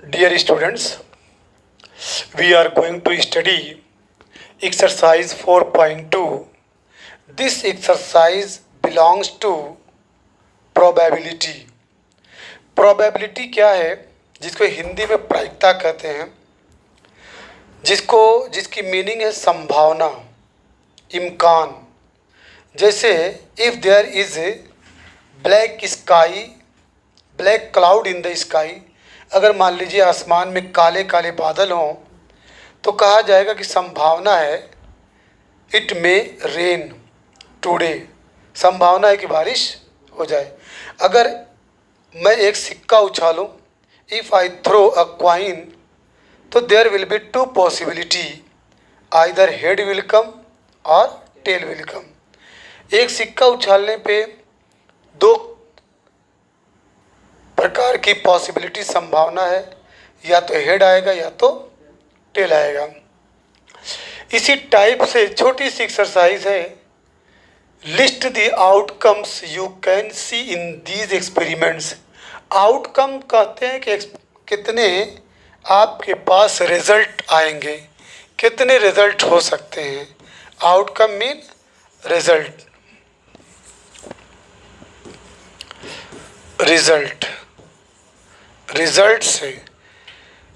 Dear students, we are going to study exercise 4.2. This exercise belongs to probability. Probability क्या है, जिसको हिंदी में प्रायिकता कहते हैं, जिसकी मीनिंग है संभावना, इम्कान। जैसे if there is black sky, black cloud in the sky, अगर मान लीजिए आसमान में काले काले बादल हों तो कहा जाएगा कि संभावना है इट में रेन टुडे, संभावना है कि बारिश हो जाए। अगर मैं एक सिक्का उछालूं, if I throw a coin, तो there will be two possibility, either head will come और टेल विल कम। एक सिक्का उछालने पे दो प्रकार की पॉसिबिलिटी, संभावना है, या तो हेड आएगा या तो टेल आएगा। इसी टाइप से छोटी सी एक्सरसाइज है, list the outcomes you can see in these experiments. Outcome कहते हैं कि कितने आपके पास रिजल्ट आएंगे, कितने रिजल्ट हो सकते हैं। आउटकम मीन रिजल्ट, रिजल्ट से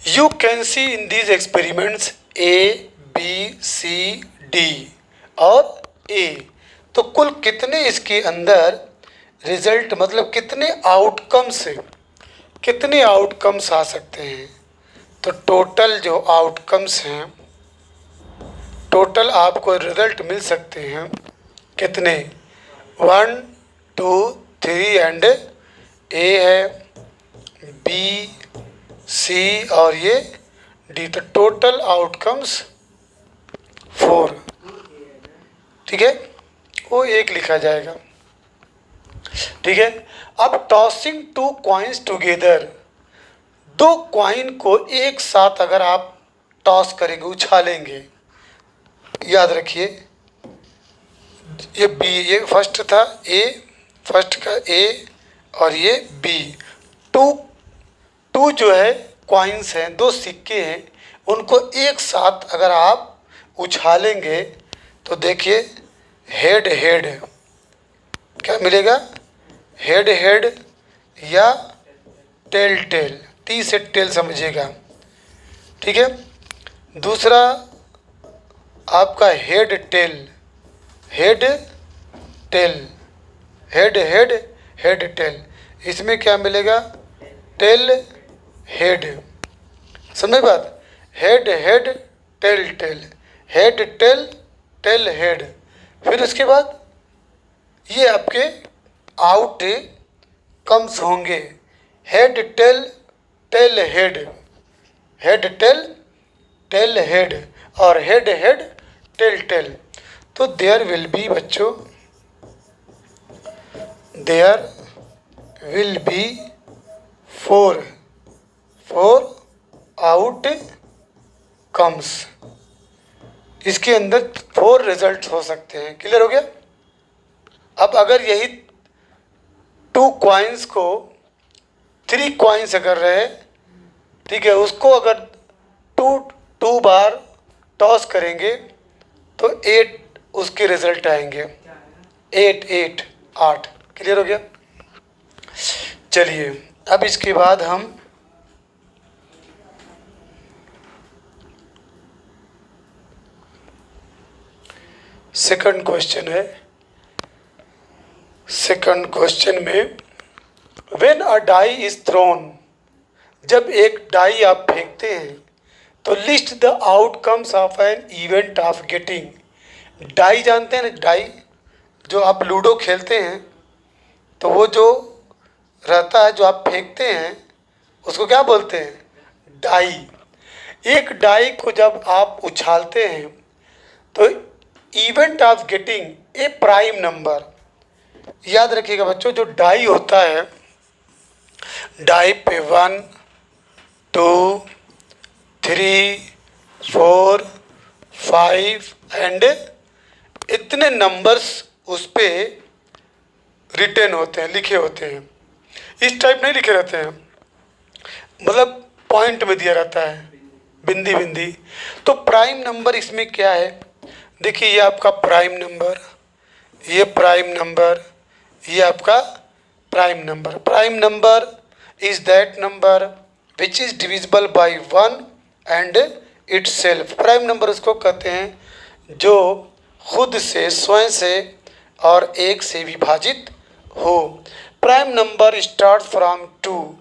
you can see in these experiments A B C D और ए। तो कुल कितने इसके अंदर रिजल्ट, मतलब कितने आउटकम्स है, कितने आउटकम्स आ सकते हैं। तो टोटल जो आउटकम्स हैं, टोटल आपको रिजल्ट मिल सकते हैं कितने, 1 2 3 एंड ए है, बी सी और ये डी। तो टोटल आउटकम्स 4, ठीक है, वो 1 लिखा जाएगा, ठीक है। अब टॉसिंग 2 कॉइन्स टुगेदर, 2 कॉइन को एक साथ अगर आप टॉस करेंगे, उछालेंगे, याद रखिए ये बी, ये फर्स्ट था ए, फर्स्ट का ए और ये बी। टू जो है कॉइन्स हैं, 2 सिक्के हैं, उनको एक साथ अगर आप उछालेंगे तो देखिए हेड हेड, क्या मिलेगा, हेड हेड या टेल टेल, टी से टेल समझिएगा, ठीक है। दूसरा आपका head tail, head tail, head head head tail, इसमें क्या मिलेगा, टेल हेड। समझ बात, head head tail tail, head tail tail head. फिर उसके बाद ये आपके आउट कम्स होंगे, head tail tail head, head tail tail head और हेड हेड टेल टेल। तो देयर विल बी बच्चों, there will be 4 out comes, इसके अंदर 4 रिजल्ट हो सकते हैं। क्लियर हो गया। अब अगर यही 2 कॉइन्स को 3 कॉइन्स अगर रहे, ठीक है, उसको अगर 2 बार टॉस करेंगे तो 8 उसके रिजल्ट आएंगे, 8। क्लियर हो गया। चलिए अब इसके बाद हम सेकंड क्वेश्चन है। सेकंड क्वेश्चन में when a die is thrown, जब एक डाई आप फेंकते हैं तो list the outcomes of an event of getting. Die जानते हैं ना, डाई जो आप लूडो खेलते हैं तो वो जो रहता है, जो आप फेंकते हैं उसको क्या बोलते हैं, डाई। एक डाई को जब आप उछालते हैं तो event of getting a prime number, याद रखिएगा बच्चों, जो डाई होता है, डाई पे 1 2 3 4 5 एंड इतने नंबर्स उस पर रिटेन होते हैं, लिखे होते हैं। इस टाइप नहीं लिखे रहते हैं, मतलब पॉइंट में दिया रहता है, बिंदी बिंदी। तो प्राइम नंबर इसमें क्या है, देखिए ये आपका प्राइम नंबर, ये प्राइम नंबर, ये आपका prime number. Prime number is that number which is divisible by 1 and itself. Prime number उसको कहते हैं जो खुद से, स्वयं से और एक से विभाजित हो। Prime number start from 2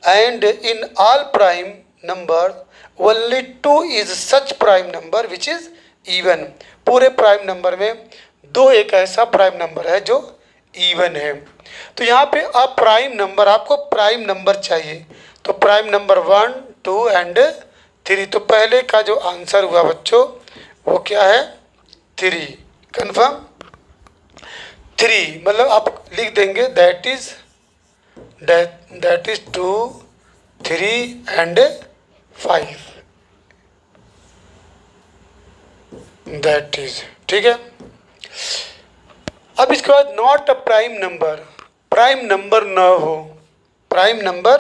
and in all prime number only 2 is such prime number which is even. पूरे प्राइम नंबर में 2 एक ऐसा प्राइम नंबर है जो इवन है। तो यहाँ पे आप प्राइम नंबर, आपको प्राइम नंबर चाहिए, तो प्राइम नंबर 1, 2 एंड 3। तो पहले का जो आंसर हुआ बच्चों वो क्या है, 3। कन्फर्म 3, मतलब आप लिख देंगे that is 2, 3 and 5, that is, ठीक है। अब इसके बाद not a prime number, prime number न हो, प्राइम नंबर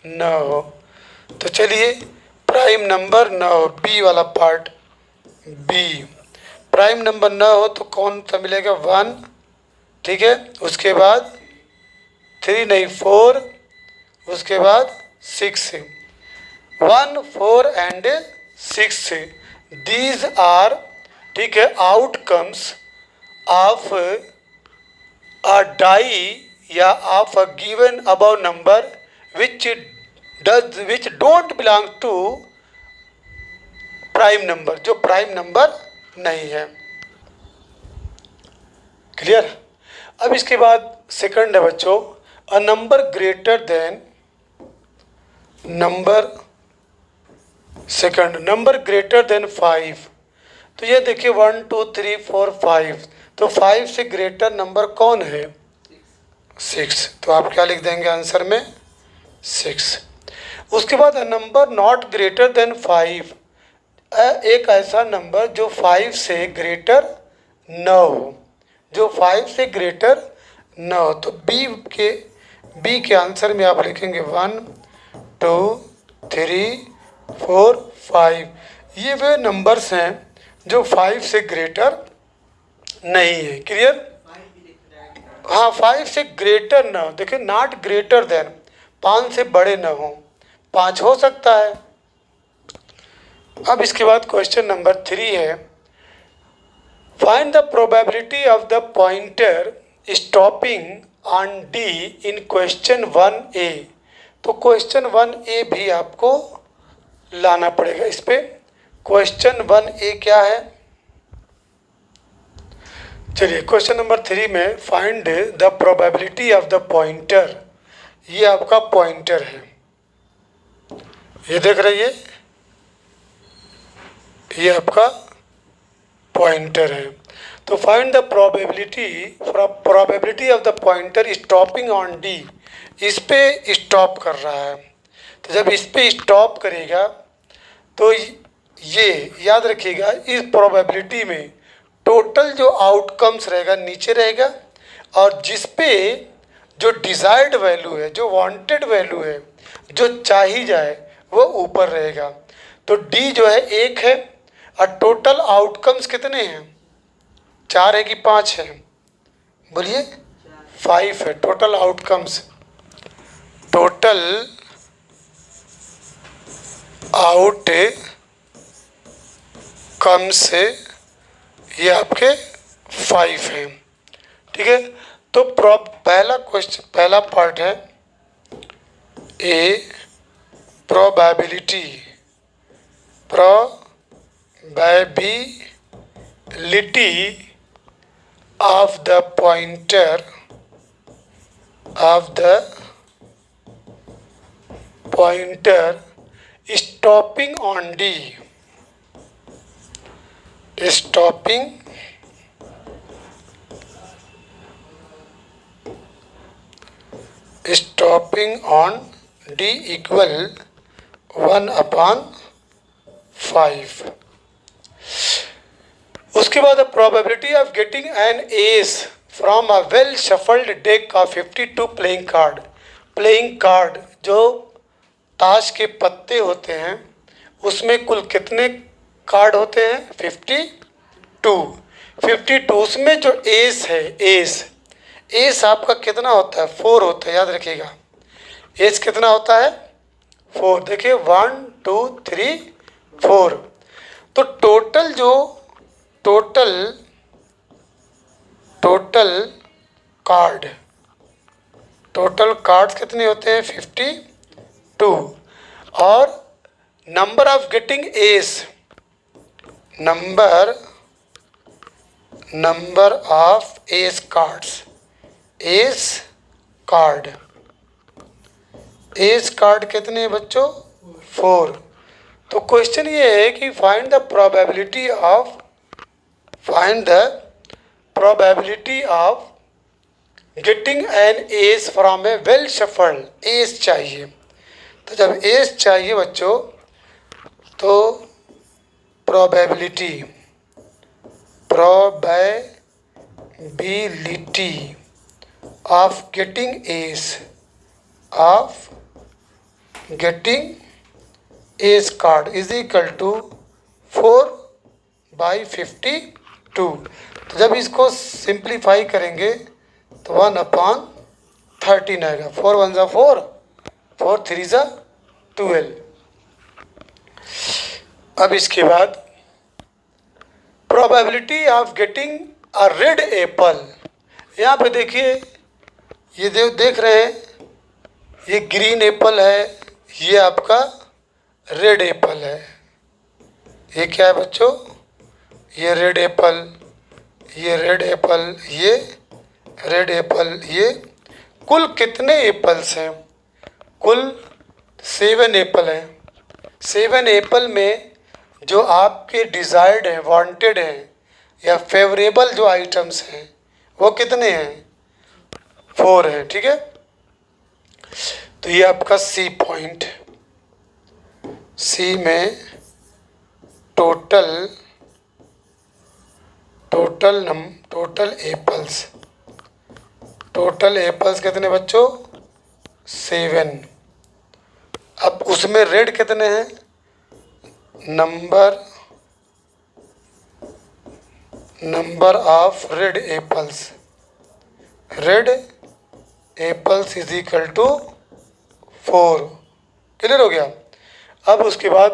न हो। तो चलिए प्राइम नंबर न हो, बी वाला पार्ट, बी प्राइम नंबर न हो तो कौन सा मिलेगा, 1, ठीक है। उसके बाद 3 नहीं 4, उसके बाद 6, 1, 4 एंड 6, दीज आर, ठीक है, आउटकम्स ऑफ अ डाई या of a given above number which don't belong to prime number, जो प्राइम नंबर नहीं है। क्लियर। अब इसके बाद सेकंड है बच्चों, a number greater than number, second number greater than 5। तो ये देखिए 1, 2, 3, 4, 5, तो 5 से ग्रेटर नंबर कौन है, 6। तो आप क्या लिख देंगे आंसर में, 6। उसके बाद a number not greater than 5, एक ऐसा नंबर जो 5 से ग्रेटर न हो, जो 5 से ग्रेटर न हो। तो बी के आंसर में आप लिखेंगे 1, 2, 3, 4, 5। ये वे नंबर्स हैं जो 5 से ग्रेटर नहीं है। क्लियर। हाँ 5 से ग्रेटर ना हो, देखिए नॉट ग्रेटर देन, 5 से बड़े ना हो, 5 हो सकता है। अब इसके बाद क्वेश्चन नंबर 3 है, find the probability of the pointer stopping on D in question 1A। तो क्वेश्चन 1A भी आपको लाना पड़ेगा इस पे। क्वेश्चन 1A क्या है, चलिए क्वेश्चन नंबर 3 में find the probability of the pointer, ये आपका पॉइंटर है, ये देख रहिए, ये आपका पॉइंटर है। तो find the probability of the pointer stopping on D, इस पे स्टॉप कर रहा है। तो जब इस पे स्टॉप करेगा तो ये याद रखिएगा, इस प्रोबेबिलिटी में टोटल जो आउटकम्स रहेगा नीचे रहेगा, और जिस पे जो डिज़ायर्ड वैल्यू है, जो वांटेड वैल्यू है, जो चाही जाए वो ऊपर रहेगा। तो डी जो है 1 है, और टोटल आउटकम्स कितने हैं, 4 है कि 5 है, बोलिए 5 है टोटल आउटकम्स। टोटल आउटकम्स ये आपके 5 हैं, ठीक है। तो पहला क्वेश्चन, पहला पार्ट है a probability of the pointer stopping on D, stopping on D equal 1/5। उसके बाद probability of getting an ace from a well shuffled deck of 52 playing card. Playing card जो ताश के पत्ते होते हैं उसमें कुल कितने कार्ड होते हैं? 52। 52 उसमें जो एस है, एस आपका कितना होता है? 4 होता है, याद रखिएगा। एस कितना होता है? 4। देखिए 1 2 3 4। तो टोटल कार्ड्स कितने होते हैं? 52। और number of getting ace, number of ace card कितने हैं बच्चों? 4। तो क्वेश्चन ये है कि find the probability of getting an ace from a well shuffled. Ace चाहिए, तो जब एस चाहिए बच्चों तो probability of getting ace card is equal to 4/52। तो जब इसको सिंप्लीफाई करेंगे तो 1/13 आएगा। 4 1 ज़ा 4, 4 3 ज़ा 12। अब इसके बाद probability of getting a red Apple. यहाँ पे देखिए, ये देख रहे हैं, ये ग्रीन एप्पल है, ये आपका रेड एप्पल है। ये क्या है बच्चों? ये रेड एप्पल, ये रेड एप्पल, ये रेड एप्पल। ये कुल कितने एप्पल्स हैं? कुल 7 एप्पल हैं। 7 एप्पल में जो आपके डिज़ायर्ड हैं, वांटेड हैं या फेवरेबल जो आइटम्स हैं वो कितने हैं? 4 हैं। ठीक है, तो ये आपका सी पॉइंट। सी में टोटल एप्पल्स कितने बच्चों? 7। अब उसमें रेड कितने हैं? Number of red apples is equal to 4। Clear हो गया? अब उसके बाद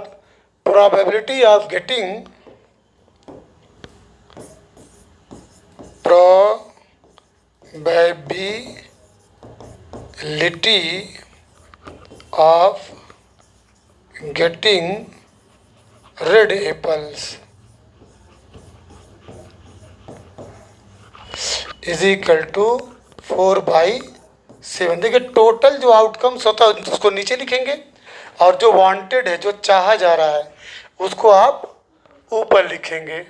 probability of getting red apples is equal to 4/7। देखिए टोटल जो आउटकम्स होता है उसको नीचे लिखेंगे और जो वांटेड है, जो चाहा जा रहा है, उसको आप ऊपर लिखेंगे।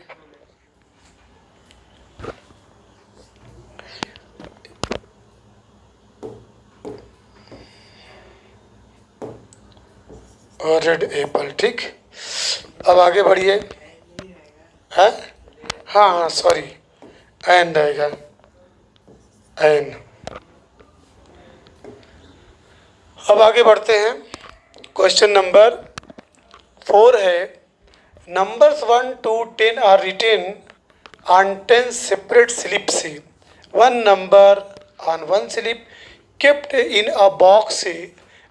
और रेड एप्पल। ठीक, अब आगे बढ़िए। है हाँ, सॉरी, एन रहेगा, एन। अब आगे बढ़ते हैं। क्वेश्चन नंबर 4 है, numbers 1 to 10 are written on 10 separate slips. 1 number on 1 slip kept in a box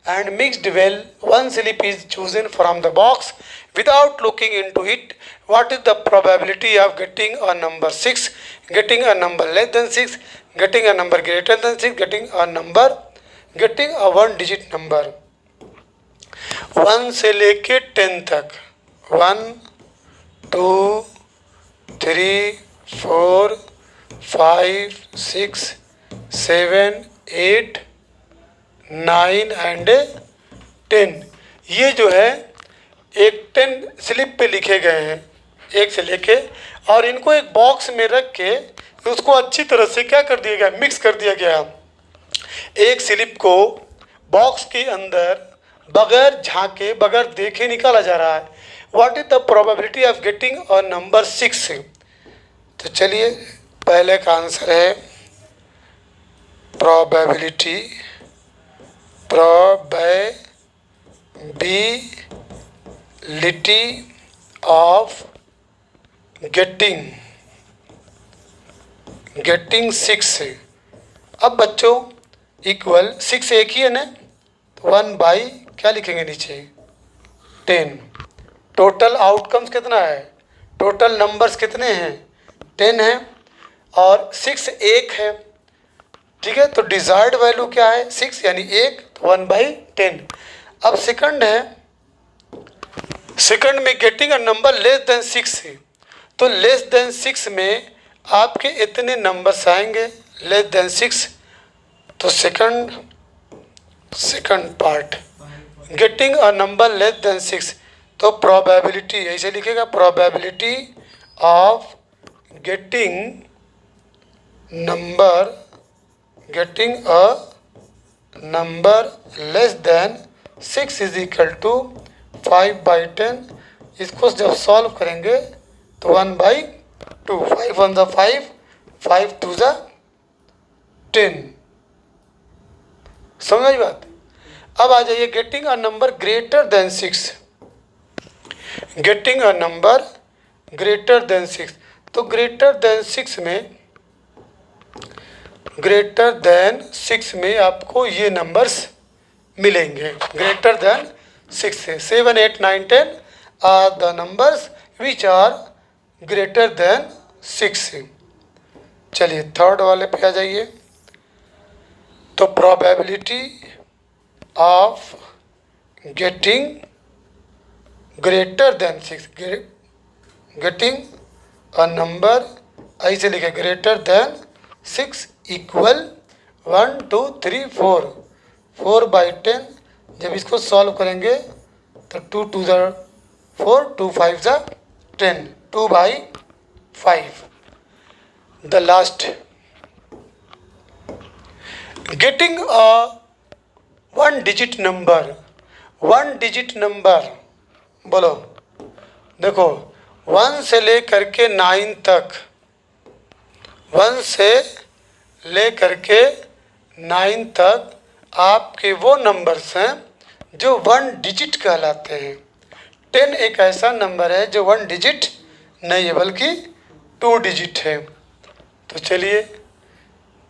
and mixed well. 1 slip is chosen from the box without looking into it. What is the probability of getting a number 6, getting a number less than 6, getting a number greater than 6, getting a 1 digit number? 1 से लेके 10 तक 1 2 3 4 5 6 7 8 9 and 10। ये जो है एक 10 slip पे लिखे गए हैं, 1 से लेके, और इनको एक बॉक्स में रख के उसको अच्छी तरह से क्या कर दिया गया? मिक्स कर दिया गया। एक स्लिप को बॉक्स के अंदर बगैर झांके, बगैर देखे निकाला जा रहा है। What is the probability of getting a number 6? तो चलिए, पहले का आंसर है प्रोबेबिलिटी ऑफ गेटिंग 6। अब बच्चों इक्वल 6 एक ही है ना, तो 1 बाई क्या लिखेंगे नीचे 10। टोटल आउटकम्स कितना है, टोटल नंबर्स कितने हैं 10 है और 6 एक है, ठीक है। तो डिजायर्ड वैल्यू क्या है 6 यानी 1, तो 1/10। अब सेकंड है, सेकंड में getting a number less than 6 है, तो लेस देन 6 में आपके इतने नंबर्स आएंगे लेस देन 6। तो second part getting a number less than 6, तो प्रोबेबिलिटी ऐसे लिखेगा, probability of getting a number less than 6 is equal to 5/10। इसको जब सॉल्व करेंगे तो 1/2, 5 1 5, 5 2 10। समझ आई बात। अब आ जाइए getting a number greater than 6, getting a number greater than 6, तो ग्रेटर देन 6 में आपको ये नंबर्स मिलेंगे। ग्रेटर देन 6 से 7 8 9 10 are the numbers which are greater than 6। चलिए थर्ड वाले पे आ जाइए। तो probability of getting greater than 6, getting a number ऐसे लिखे ग्रेटर देन 6 इक्वल 1 2 3 4, 4/10। जब इसको सॉल्व करेंगे तो 2 2 4, 2 5 10, 2/5। The last getting a 1 digit number, 1 digit number बोलो, देखो 1 से लेकर के 9 तक, 1 से लेकर के 9 तक आपके वो नंबर्स हैं जो 1 डिजिट कहलाते हैं। 10 एक ऐसा नंबर है जो 1 डिजिट नहीं है बल्कि 2 डिजिट है। तो चलिए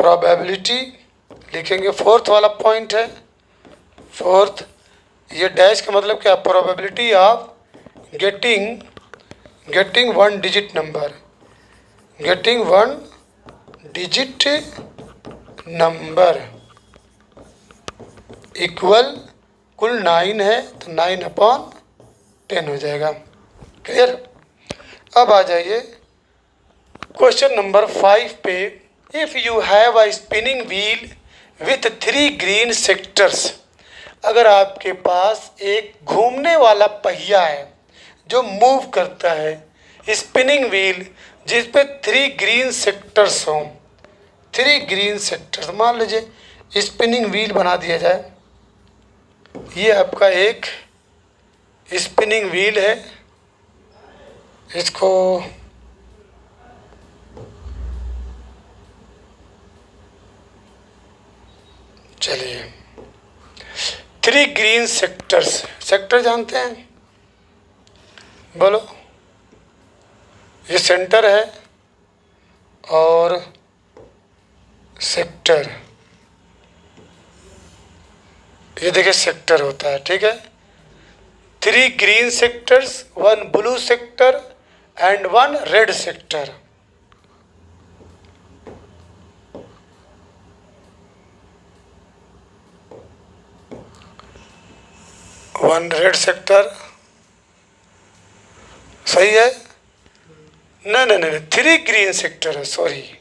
प्रोबेबिलिटी लिखेंगे, फोर्थ वाला पॉइंट है, फोर्थ, ये डैश का मतलब क्या, probability of getting 1 digit number, getting 1 digit number equal, कुल 9 है तो 9/10 हो जाएगा। क्लियर। अब आ जाइए क्वेश्चन नंबर 5 पे। If you have a spinning wheel with 3 green sectors, अगर आपके पास एक घूमने वाला पहिया है जो मूव करता है, स्पिनिंग व्हील जिस पे 3 ग्रीन सेक्टर्स हों, 3 ग्रीन सेक्टर्स, मान लीजिए स्पिनिंग व्हील बना दिया जाए, ये आपका एक स्पिनिंग व्हील है, इसको चलिए 3 ग्रीन सेक्टर्स, सेक्टर जानते हैं, बोलो, ये सेंटर है और सेक्टर, ये देखिए सेक्टर होता है, ठीक है। 3 green sectors, 1 blue sector and 1 red sector. One red sector सही है, नहीं 3 ग्रीन सेक्टर है, सॉरी,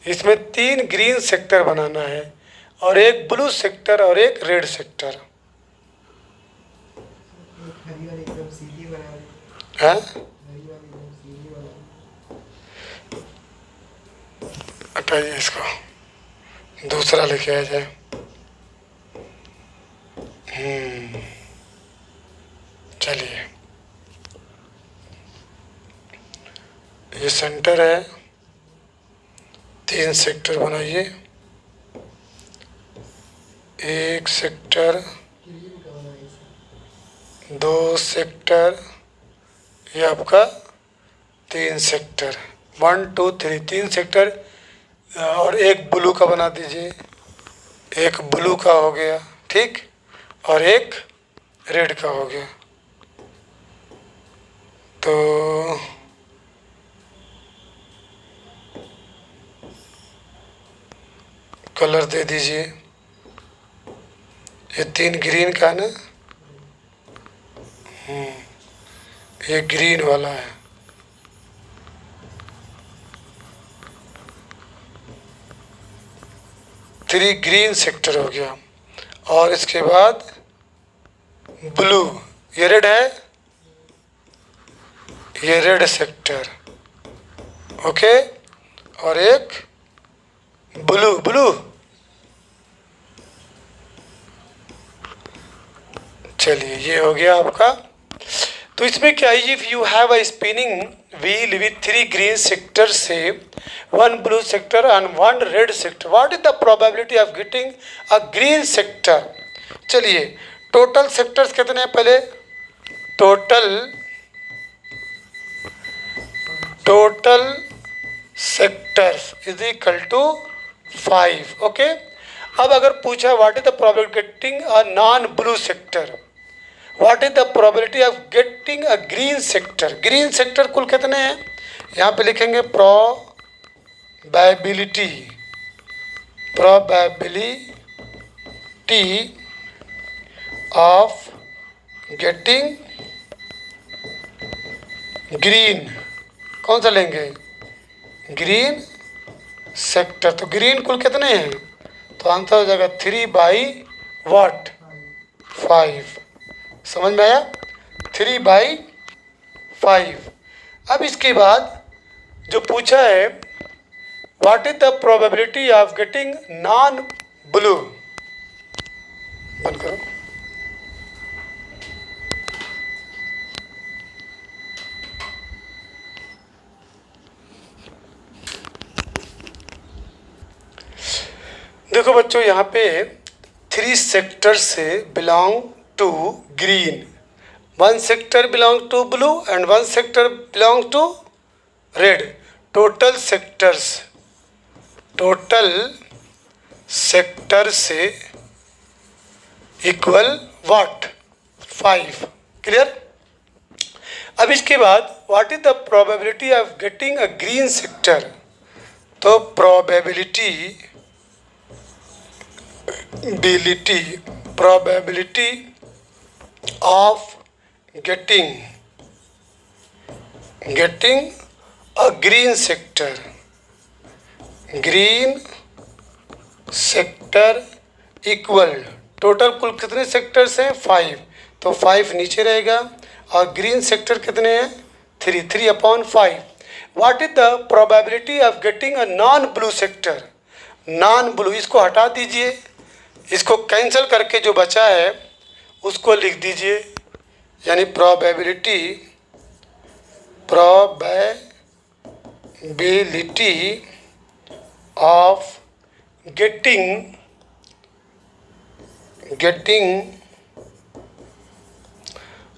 इसमें 3 ग्रीन सेक्टर बनाना है और एक ब्लू सेक्टर और एक रेड सेक्टर है। हटाइए इसको, दूसरा लेके आ जाए। चलिए ये सेंटर है, 3 सेक्टर बनाइए, एक सेक्टर 2 सेक्टर, ये आपका 3 सेक्टर, 1 2 3 3 सेक्टर। और एक ब्लू का बना दीजिए, एक ब्लू का हो गया, ठीक, और एक रेड का हो गया। तो कलर दे दीजिए, ये 3 ग्रीन का ना, ये ग्रीन वाला है। थ्री ग्रीन सेक्टर हो गया। और इसके बाद ब्लू, ये रेड है, ये रेड सेक्टर, ओके। और एक ब्लू, ब्लू, चलिए ये हो गया आपका। तो इसमें क्या है, if you have a spinning wheel with 3 green sector से 1 blue sector and 1 red sector, what is the probability of getting a green sector. चलिए टोटल सेक्टर्स कितने हैं पहले, total sectors is equal to 5, okay. अब अगर पूछा what is the probability getting a non blue sector, what is the probability of getting a green sector. Green sector कुल कितने हैं, यहाँ पे लिखेंगे प्रोबेबिलिटी ऑफ गेटिंग ग्रीन, कौन सा लेंगे, ग्रीन सेक्टर। तो ग्रीन कुल कितने हैं, तो आंसर हो जाएगा 3/5। समझ में आया, 3/5। अब इसके बाद जो पूछा है what is the probability of getting non blue, बंद करो। देखो बच्चों, यहाँ पे 3 सेक्टर से belong to green, 1 sector belong to blue and 1 sector belong to red. Total sector से इक्वल व्हाट, 5, क्लियर। अब इसके बाद what is the probability of getting a green sector, तो probability of getting a green sector equal, total कुल कितने sectors हैं, 5, तो 5 नीचे रहेगा। और ग्रीन सेक्टर कितने हैं, 3/5। What is the probability of getting a non blue sector, non blue, इसको हटा दीजिए, इसको कैंसिल करके जो बचा है उसको लिख दीजिए, यानी probability of getting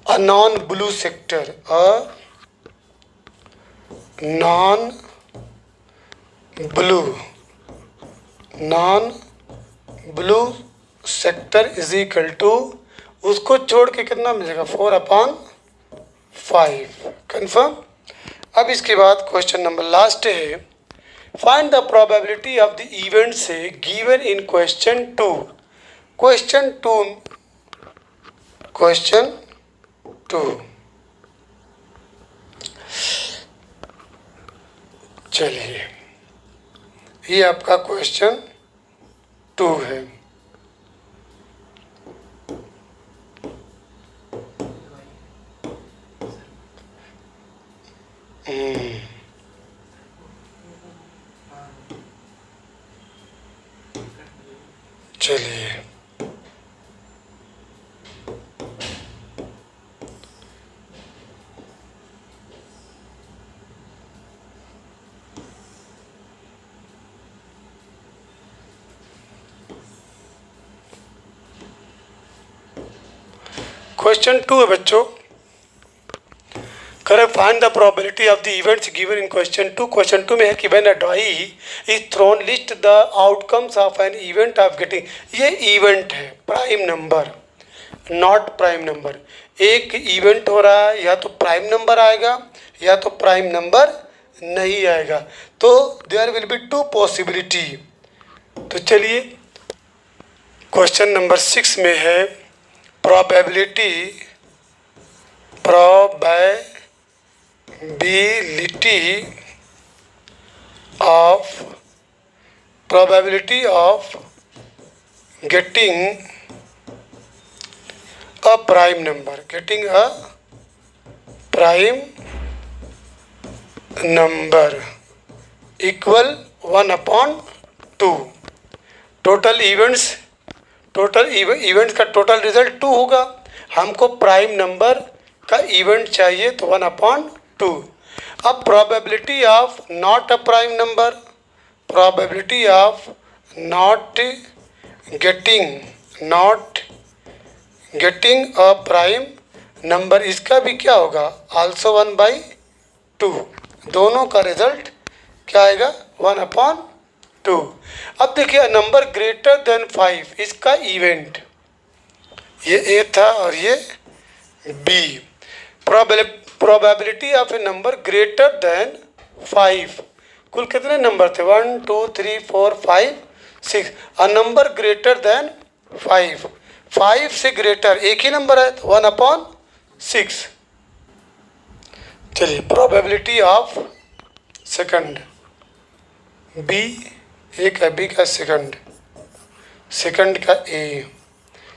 a non blue sector, non blue sector is equal to, उसको छोड़ के कितना मिलेगा, 4/5, कन्फर्म। अब इसके बाद क्वेश्चन नंबर लास्ट है, find the probability of the event से गिवन इन क्वेश्चन 2। चलिए ये आपका क्वेश्चन 2 है। चलिए क्वेश्चन 2 है बच्चों, correct find the probability of the events given in question 2। Question 2 में है कि when a die is thrown list the outcomes of an event of getting. ये इवेंट है, prime number not prime number. एक event हो रहा है, या तो प्राइम नंबर आएगा या तो प्राइम नंबर नहीं आएगा, तो there will be two possibility. तो चलिए क्वेश्चन नंबर 6 में है probability of getting a prime number, getting a prime number equal 1/2। Total events का टोटल रिजल्ट 2 होगा, हमको प्राइम नंबर का इवेंट चाहिए तो 1/2। अब probability of not a prime number, probability of not getting a prime number, इसका भी क्या होगा, आल्सो 1/2। दोनों का रिजल्ट क्या आएगा, 1/2। अब देखिए नंबर ग्रेटर देन 5, इसका इवेंट ये ए था और ये B. Probability of a number greater than 5, कुल कितने नंबर थे, 1 2 3 4 5 6। अ नंबर ग्रेटर देन 5 से ग्रेटर एक ही नंबर है तो 1/6। चलिए प्रोबेबिलिटी ऑफ सेकंड, बी एक है, बी का सेकंड का ए,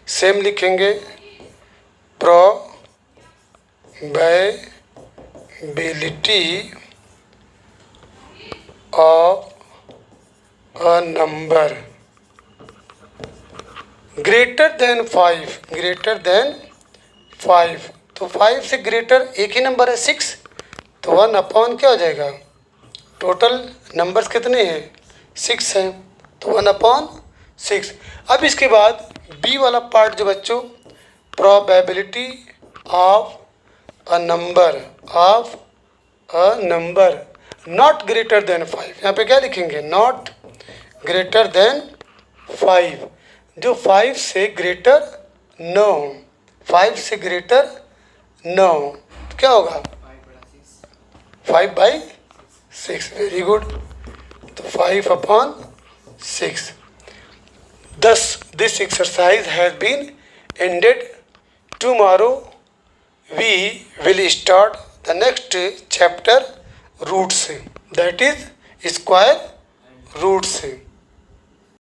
सेम लिखेंगे probability of a number greater than 5, तो 5 से ग्रेटर एक ही नंबर है 6, तो 1/, क्या हो जाएगा, टोटल नंबर्स कितने हैं 6 हैं, तो 1/6। अब इसके बाद बी वाला पार्ट जो बच्चों, probability of a number not greater than 5, यहाँ पे क्या लिखेंगे, नॉट ग्रेटर देन 5, जो 5 से ग्रेटर न हो, 5 से ग्रेटर न हो, तो क्या होगा 5/6। वेरी गुड, तो 5/6। Thus this exercise has been ended. Tomorrow we will start the next chapter, roots, that is square roots.